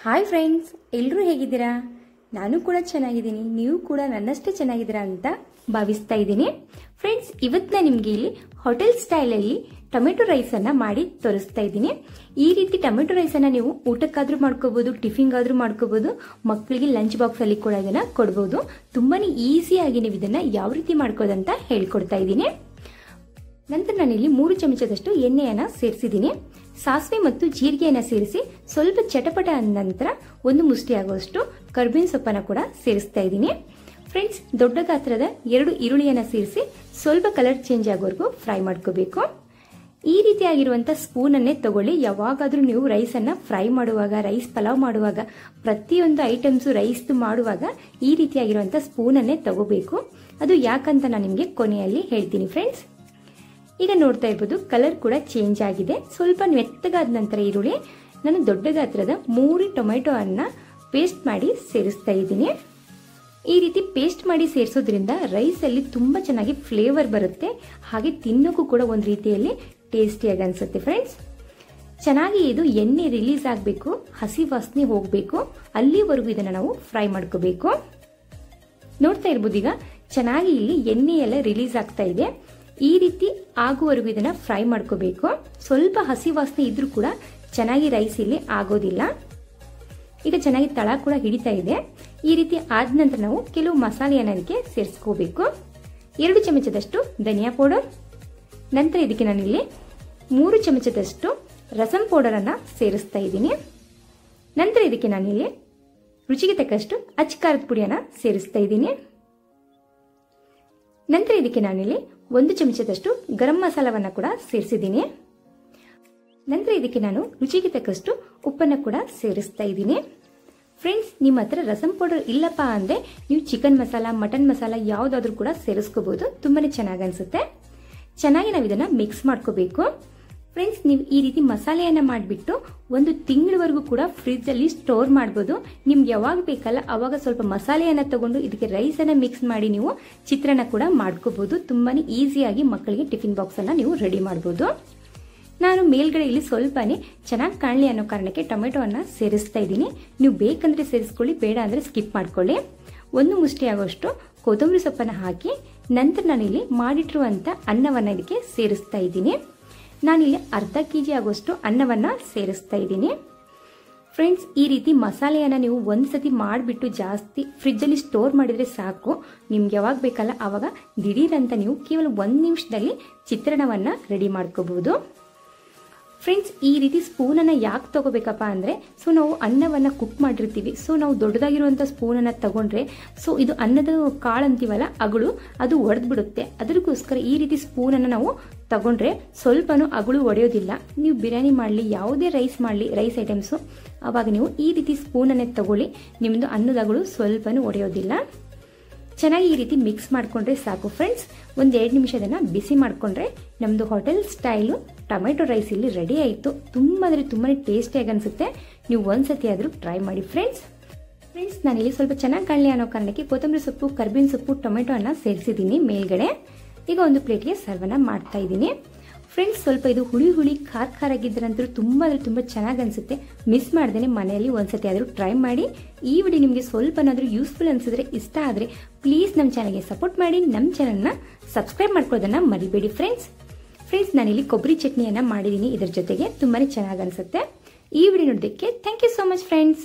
Hi friends, ಎಲ್ಲರೂ ಹೇಗಿದ್ದೀರಾ? ನಾನು ಕೂಡ ಚೆನ್ನಾಗಿದ್ದೀನಿ. ನೀವು ಕೂಡ ನನ್ನಷ್ಟೇ ಚೆನ್ನಾಗಿದ್ದೀರಾ ಅಂತ ಭಾವಿಸ್ತಾ ಇದ್ದೀನಿ. ಫ್ರೆಂಡ್ಸ್, ಇವತ್ತು ನಾನು ನಿಮಗೆ ಇಲ್ಲಿ ಹೋಟೆಲ್ ಸ್ಟೈಲಲ್ಲಿ ಟೊಮೆಟೊ ರೈಸನ್ನು ಮಾಡಿ ತೋರಿಸ್ತಾ ಇದ್ದೀನಿ. ಈ ರೀತಿ ಟೊಮೆಟೊ ರೈಸನ್ನು ನೀವು ಊಟಕ್ಕಾದ್ರೂ ಮಾಡ್ಕೋಬಹುದು, ಟಿಫಿನ್ಗಾದ್ರೂ ಮಾಡ್ಕೋಬಹುದು, ಮಕ್ಕಳಿಗೆ ಲಂಚ್ ಬಾಕ್ಸಲ್ಲಿ ಕೂಡ ಇದನ್ನು ಕೊಡ್ಬೋದು. ತುಂಬಾನೇ ಈಸಿಯಾಗಿ ನೀವು ಇದನ್ನು ಯಾವ ರೀತಿ ಮಾಡ್ಕೋದಂತ ಹೇಳ್ಕೊಡ್ತಾ ಇದ್ದೀನಿ. ನಂತರ ನಾನಿಲ್ಲಿ 3 ಚಮಚದಷ್ಟು ಎಣ್ಣೆಯನ್ನು ಸೇರಿಸಿದ್ದೀನಿ. ಸಾಸಿವೆ ಮತ್ತು ಜೀರಿಗೆಯನ್ನು ಸೇರಿಸಿ ಸ್ವಲ್ಪ ಚಟಪಟ ಅಂದ ನಂತರ 1 ಮುಷ್ಟಿ ಆಗುವಷ್ಟು ಕರ್ಬೇವಿನ ಸೊಪ್ಪನ್ನು ಕೂಡ ಸೇರಿಸ್ತಾ ಇದ್ದೀನಿ. ಫ್ರೆಂಡ್ಸ್, ದೊಡ್ಡ ಗಾತ್ರದ 2 ಈರುಳ್ಳಿಯನ್ನು ಸೇರಿಸಿ ಸ್ವಲ್ಪ ಕಲರ್ ಚೇಂಜ್ ಆಗೋವರೆಗೂ ಫ್ರೈ ಮಾಡ್ಕೋಬೇಕು. ಈ ರೀತಿಯಾಗಿರುವಂಥ ಸ್ಪೂನನ್ನೇ ತಗೊಳ್ಳಿ. ಯಾವಾಗಾದ್ರೂ ನೀವು ರೈಸನ್ನು ಫ್ರೈ ಮಾಡುವಾಗ, ರೈಸ್ ಪಲಾವ್ ಮಾಡುವಾಗ, ಪ್ರತಿಯೊಂದು ಐಟಮ್ಸು ರೈಸ್ ಮಾಡುವಾಗ ಈ ರೀತಿಯಾಗಿರುವಂಥ ಸ್ಪೂನನ್ನೇ ತಗೋಬೇಕು. ಅದು ಯಾಕಂತ ನಾನು ನಿಮಗೆ ಕೊನೆಯಲ್ಲಿ ಹೇಳ್ತೀನಿ. ಫ್ರೆಂಡ್ಸ್, ಈಗ ನೋಡ್ತಾ ಇರ್ಬೋದು, ಕಲರ್ ಕೂಡ ಚೇಂಜ್ ಆಗಿದೆ. ಸ್ವಲ್ಪ ಮೆತ್ತಗಾದ ನಂತರ ಈರುಳ್ಳಿ ನಾನು ದೊಡ್ಡ ಗಾತ್ರದ 3 ಟೊಮೆಟೊ ಅನ್ನ ಪೇಸ್ಟ್ ಮಾಡಿ ಸೇರಿಸ್ತಾ ಇದ್ದೀನಿ. ಈ ರೀತಿ ಪೇಸ್ಟ್ ಮಾಡಿ ಸೇರಿಸೋದ್ರಿಂದ ರೈಸ್ ಅಲ್ಲಿ ತುಂಬಾ ಚೆನ್ನಾಗಿ ಫ್ಲೇವರ್ ಬರುತ್ತೆ, ಹಾಗೆ ತಿನ್ನೋಕ್ಕೂ ಕೂಡ ಒಂದು ರೀತಿಯಲ್ಲಿ ಟೇಸ್ಟಿಯಾಗಿ ಅನ್ಸುತ್ತೆ. ಫ್ರೆಂಡ್ಸ್, ಚೆನ್ನಾಗಿ ಇದು ಎಣ್ಣೆ ರಿಲೀಸ್ ಆಗಬೇಕು, ಹಸಿ ವಾಸನೆ ಹೋಗಬೇಕು, ಅಲ್ಲಿವರೆಗೂ ಇದನ್ನ ನಾವು ಫ್ರೈ ಮಾಡ್ಕೋಬೇಕು. ನೋಡ್ತಾ ಇರ್ಬೋದು, ಈಗ ಚೆನ್ನಾಗಿ ಇಲ್ಲಿ ಎಣ್ಣೆ ಎಲ್ಲ ರಿಲೀಸ್ ಆಗ್ತಾ ಇದೆ. ಈ ರೀತಿ ಆಗುವವರೆಗೂ ಇದನ್ನ ಫ್ರೈ ಮಾಡ್ಕೋಬೇಕು. ಸ್ವಲ್ಪ ಹಸಿ ವಾಸನೆ ಇದ್ರೂ ಕೂಡ ಚೆನ್ನಾಗಿ ರೈಸ್ ಇಲ್ಲಿ ಆಗೋದಿಲ್ಲ. ಈಗ ಚೆನ್ನಾಗಿ ತಳ ಕೂಡ ಹಿಡಿತಾ ಇದೆ. ಈ ರೀತಿ ಆದ ನಂತರ ನಾವು ಕೆಲವು ಮಸಾಲೆಯನ್ನು ಅದಕ್ಕೆ ಸೇರಿಸ್ಕೋಬೇಕು. 2 ಚಮಚದಷ್ಟು ಧನಿಯಾ ಪೌಡರ್, ನಂತರ ಇದಕ್ಕೆ ನಾನಿಲ್ಲಿ 3 ಚಮಚದಷ್ಟು ರಸಂ ಪೌಡರ್ ಅನ್ನ ಸೇರಿಸ್ತಾ ಇದ್ದೀನಿ. ನಂತರ ಇದಕ್ಕೆ ನಾನಿಲ್ಲಿ ರುಚಿಗೆ ತಕ್ಕಷ್ಟು ಅಚ್ಚ ಖಾರದ ಪುಡಿಯನ್ನ ಸೇರಿಸ್ತಾ ಇದ್ದೀನಿ. ನಂತರ ಇದಕ್ಕೆ ನಾನಿಲ್ಲಿ 1 ಚಮಚದಷ್ಟು ಗರಂ ಮಸಾಲವನ್ನ ಕೂಡ ಸೇರಿಸಿದ್ದೀನಿ. ನಂತರ ಇದಕ್ಕೆ ನಾನು ರುಚಿಗೆ ತಕ್ಕಷ್ಟು ಉಪ್ಪನ್ನು ಕೂಡ ಸೇರಿಸ್ತಾ ಇದ್ದೀನಿ. ಫ್ರೆಂಡ್ಸ್, ನಿಮ್ಮ ಹತ್ರ ರಸಂ ಪೌಡರ್ ಇಲ್ಲಪ್ಪ ಅಂದ್ರೆ ನೀವು ಚಿಕನ್ ಮಸಾಲ, ಮಟನ್ ಮಸಾಲ ಯಾವುದಾದ್ರೂ ಕೂಡ ಸೇರಿಸ್ಕೋಬಹುದು. ತುಂಬಾನೇ ಚೆನ್ನಾಗಿ ಅನ್ಸುತ್ತೆ. ಚೆನ್ನಾಗಿ ನಾವು ಇದನ್ನ ಮಿಕ್ಸ್ ಮಾಡ್ಕೋಬೇಕು. ಫ್ರೆಂಡ್ಸ್, ನೀವು ಈ ರೀತಿ ಮಸಾಲೆಯನ್ನ ಮಾಡಿಬಿಟ್ಟು 1 ತಿಂಗಳವರೆಗೂ ಕೂಡ ಫ್ರಿಜ್ ಅಲ್ಲಿ ಸ್ಟೋರ್ ಮಾಡಬಹುದು. ನಿಮ್ಗೆ ಯಾವಾಗ ಬೇಕಲ್ಲ ಅವಾಗ ಸ್ವಲ್ಪ ಮಸಾಲೆಯನ್ನ ತಗೊಂಡು ಇದಕ್ಕೆ ರೈಸ್ ಅನ್ನ ಮಿಕ್ಸ್ ಮಾಡಿ ನೀವು ಚಿತ್ರಾನ್ನ ಕೂಡ ಮಾಡ್ಕೋಬಹುದು. ತುಂಬಾನೇ ಈಸಿಯಾಗಿ ಮಕ್ಕಳಿಗೆ ಟಿಫಿನ್ ಬಾಕ್ಸ್ ಅನ್ನ ನೀವು ರೆಡಿ ಮಾಡಬಹುದು. ನಾನು ಮೇಲ್ಗಡೆ ಇಲ್ಲಿ ಸ್ವಲ್ಪನೇ ಚೆನ್ನಾಗಿ ಕಾಣಲಿ ಅನ್ನೋ ಕಾರಣಕ್ಕೆ ಟೊಮೆಟೊ ಅನ್ನ ಸೇರಿಸ್ತಾ ಇದ್ದೀನಿ. ನೀವು ಬೇಕಂದ್ರೆ ಸೇರಿಸ್ಕೊಳ್ಳಿ, ಬೇಡ ಅಂದ್ರೆ ಸ್ಕಿಪ್ ಮಾಡ್ಕೊಳ್ಳಿ. 1 ಮುಷ್ಟಿ ಆಗೋಷ್ಟು ಕೊತ್ತಂಬರಿ ಸೊಪ್ಪನ್ನು ಹಾಕಿ ನಂತರ ನಾನಿಲ್ಲಿ ಮಾಡಿಟ್ಟಿರುವಂತ ಅನ್ನವನ್ನ ಇದಕ್ಕೆ ಸೇರಿಸ್ತಾ ಇದ್ದೀನಿ. ನಾನಿಲ್ಲಿ ಅರ್ಧ kg ಆಗೋಷ್ಟು ಅನ್ನವನ್ನ ಸೇರಿಸ್ತಾ ಇದ್ದೀನಿ. ಫ್ರೆಂಡ್ಸ್, ಈ ರೀತಿ ಮಸಾಲೆಯನ್ನ ನೀವು ಒಂದ್ಸತಿ ಮಾಡಿಬಿಟ್ಟು ಜಾಸ್ತಿ ಫ್ರಿಜ್ ಅಲ್ಲಿ ಸ್ಟೋರ್ ಮಾಡಿದ್ರೆ ಸಾಕು. ನಿಮ್ಗೆ ಯಾವಾಗ ಬೇಕಲ್ಲ ಅವಾಗ ದಿಢೀರ್ ಅಂತ ನೀವು ಕೇವಲ 1 ನಿಮಿಷದಲ್ಲಿ ಚಿತ್ರಾನ್ನವನ್ನ ರೆಡಿ ಮಾಡ್ಕೋಬಹುದು. ಫ್ರೆಂಡ್ಸ್, ಈ ರೀತಿ ಸ್ಪೂನನ್ನು ಯಾಕೆ ತಗೋಬೇಕಪ್ಪ ಅಂದರೆ, ನಾವು ಅನ್ನವನ್ನು ಕುಕ್ ಮಾಡಿರ್ತೀವಿ. ನಾವು ದೊಡ್ಡದಾಗಿರುವಂಥ ಸ್ಪೂನನ್ನು ತಗೊಂಡ್ರೆ ಇದು ಅನ್ನದ ಕಾಳು ಅಂತೀವಲ್ಲ, ಅಗಳು ಅದು ಒಡೆದ್ಬಿಡುತ್ತೆ. ಅದಕ್ಕೋಸ್ಕರ ಈ ರೀತಿ ಸ್ಪೂನನ್ನು ನಾವು ತಗೊಂಡ್ರೆ ಸ್ವಲ್ಪನೂ ಅಗಳು ಒಡೆಯೋದಿಲ್ಲ. ನೀವು ಬಿರಿಯಾನಿ ಮಾಡಲಿ, ಯಾವುದೇ ರೈಸ್ ಮಾಡಲಿ, ರೈಸ್ ಐಟಮ್ಸು, ಅವಾಗ ನೀವು ಈ ರೀತಿ ಸ್ಪೂನನ್ನೇ ತಗೊಳ್ಳಿ. ನಿಮ್ಮದು ಅನ್ನದ ಅಗಳು ಸ್ವಲ್ಪನೂ ಒಡೆಯೋದಿಲ್ಲ. ಚೆನ್ನಾಗಿ ಈ ರೀತಿ ಮಿಕ್ಸ್ ಮಾಡಿಕೊಂಡ್ರೆ ಸಾಕು. ಫ್ರೆಂಡ್ಸ್, 1-2 ನಿಮಿಷ ಅದನ್ನು ಬಿಸಿ ಮಾಡಿಕೊಂಡ್ರೆ ನಮ್ಮದು ಹೋಟೆಲ್ ಸ್ಟೈಲು ಟೊಮೆಟೊ ರೈಸ್ ಇಲ್ಲಿ ರೆಡಿ ಆಯಿತು. ತುಂಬ ಅಂದರೆ ತುಂಬಾ ಟೇಸ್ಟಿಯಾಗಿ ಅನಿಸುತ್ತೆ. ನೀವು ಒಂದ್ಸತಿ ಆದರೂ ಟ್ರೈ ಮಾಡಿ. ಫ್ರೆಂಡ್ಸ್, ನಾನಿಲ್ಲಿ ಸ್ವಲ್ಪ ಚೆನ್ನಾಗಿ ಕಾಣಲಿ ಅನ್ನೋ ಕಾರಣಕ್ಕೆ ಕೊತ್ತಂಬರಿ ಸೊಪ್ಪು, ಕರ್ಬೇವಿನ ಸೊಪ್ಪು, ಟೊಮೆಟೊ ಅನ್ನ ಸೇರಿಸಿದ್ದೀನಿ ಮೇಲ್ಗಡೆ. ಈಗ ಒಂದು ಪ್ಲೇಟ್ಗೆ ಸರ್ವನ್ನ ಮಾಡ್ತಾ ಇದ್ದೀನಿ. ಫ್ರೆಂಡ್ಸ್, ಸ್ವಲ್ಪ ಇದು ಹುಳಿ ಖಾರ ಆಗಿದ್ದರಂತೂ ತುಂಬ ಅಂದರೆ ತುಂಬ ಚೆನ್ನಾಗಿ ಅನಿಸುತ್ತೆ. ಮಿಸ್ ಮಾಡ್ದೇನೆ ಮನೆಯಲ್ಲಿ ಒಂದ್ಸತಿ ಆದರೂ ಟ್ರೈ ಮಾಡಿ. ಈ ವಿಡಿಯೋ ನಿಮಗೆ ಸ್ವಲ್ಪನಾದರೂ ಯೂಸ್ಫುಲ್ ಅನಿಸಿದ್ರೆ, ಇಷ್ಟ ಆದರೆ ಪ್ಲೀಸ್ ನಮ್ಮ ಚಾನಲ್ಗೆ ಸಪೋರ್ಟ್ ಮಾಡಿ, ನಮ್ಮ ಚಾನಲ್ನ ಸಬ್ಸ್ಕ್ರೈಬ್ ಮಾಡ್ಕೊಳ್ಳೋದನ್ನ ಮರಿಬೇಡಿ. ಫ್ರೆಂಡ್ಸ್, ನಾನಿಲ್ಲಿ ಕೊಬ್ಬರಿ ಚಟ್ನಿಯನ್ನ ಮಾಡಿದ್ದೀನಿ. ಇದರ ಜೊತೆಗೆ ತುಂಬಾನೇ ಚೆನ್ನಾಗಿ ಅನಿಸುತ್ತೆ. ಈ ವಿಡಿಯೋ ನೋಡೋದಕ್ಕೆ thank you so much friends.